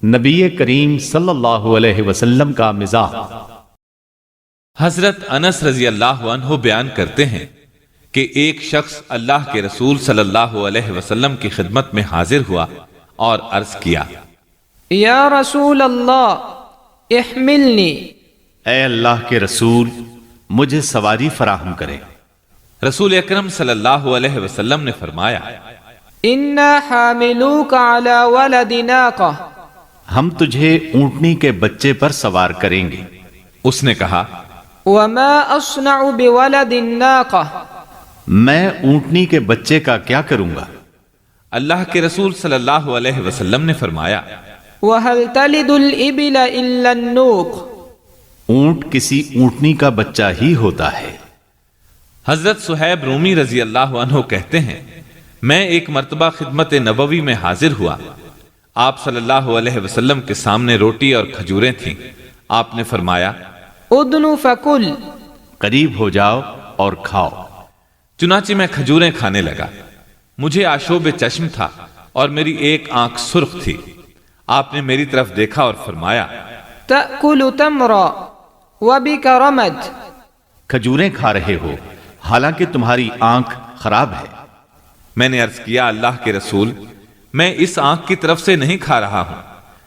نبی کریم صلی اللہ علیہ وسلم کا مزاح۔ حضرت انس رضی اللہ عنہ بیان کرتے ہیں کہ ایک شخص اللہ کے رسول صلی اللہ علیہ وسلم کی خدمت میں حاضر ہوا اور عرض کیا، یا رسول اللہ احملنی، اے اللہ کے رسول مجھے سواری فراہم کریں۔ رسول اکرم صلی اللہ علیہ وسلم نے فرمایا، انا حاملوک علی ولد ناقہ، ہم تجھے اونٹنی کے بچے پر سوار کریں گے۔ اس نے کہا، وما اصنع بولد الناقہ، میں اونٹنی کے بچے کا کیا کروں گا؟ اللہ کے رسول صلی اللہ علیہ وسلم نے فرمایا، وہل تلد الابل الا النوق، اونٹ کسی اونٹنی کا بچہ ہی ہوتا ہے۔ حضرت صہیب رومی رضی اللہ عنہ کہتے ہیں، میں ایک مرتبہ خدمت نبوی میں حاضر ہوا، آپ صلی اللہ علیہ وسلم کے سامنے روٹی اور کھجوریں تھیں۔ آپ نے فرمایا، ادن فکل، قریب ہو جاؤ اور کھاؤ۔ چنانچہ میں کھجوریں کھانے لگا۔ مجھے آشوب چشم تھا اور میری ایک آنکھ سرخ تھی۔ آپ نے میری طرف دیکھا اور فرمایا، تأکل تمرا وبک رمد، کھجوریں کھا رہے ہو حالانکہ تمہاری آنکھ خراب ہے۔ میں نے عرض کیا، اللہ کے رسول، میں اس آنکھ کی طرف سے نہیں کھا رہا ہوں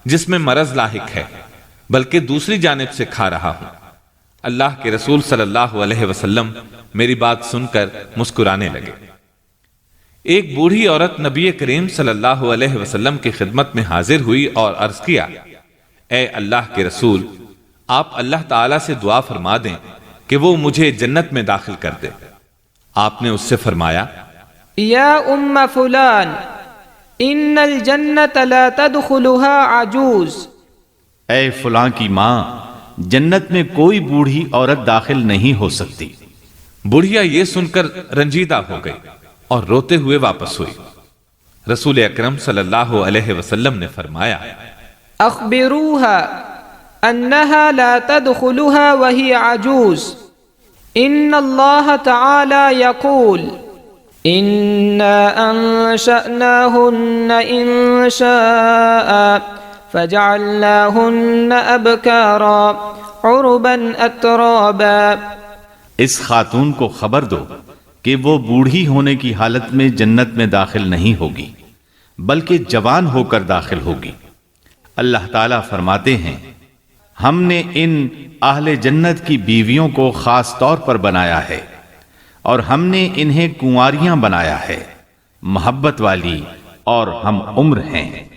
جس میں مرض لاحق ہے، بلکہ دوسری جانب سے کھا رہا ہوں۔ اللہ کے رسول صلی اللہ علیہ وسلم میری بات سن کر مسکرانے لگے۔ ایک بوڑھی عورت نبی کریم صلی اللہ علیہ وسلم کی خدمت میں حاضر ہوئی اور عرض کیا، اے اللہ کے رسول، آپ اللہ تعالیٰ سے دعا فرما دیں کہ وہ مجھے جنت میں داخل کر دے۔ آپ نے اس سے فرمایا، یا ام فلان ان الجنت لا تدخلها عجوز، اے فلاں کی ماں، جنت میں کوئی بوڑھی عورت داخل نہیں ہو سکتی۔ بڑھیا یہ سن کر رنجیدہ ہو گئی اور روتے ہوئے واپس ہوئی۔ رسول اکرم صلی اللہ علیہ وسلم نے فرمایا، اخبروها انها لا تدخلها وهي عجوز، ان اللہ تعالی یقول انا انشأناهن انشاء فجعلناهن ابکارا عربا اترابا۔ اس خاتون کو خبر دو کہ وہ بوڑھی ہونے کی حالت میں جنت میں داخل نہیں ہوگی بلکہ جوان ہو کر داخل ہوگی۔ اللہ تعالیٰ فرماتے ہیں، ہم نے ان اہل جنت کی بیویوں کو خاص طور پر بنایا ہے اور ہم نے انہیں کنواریاں بنایا ہے، محبت والی اور ہم عمر ہیں۔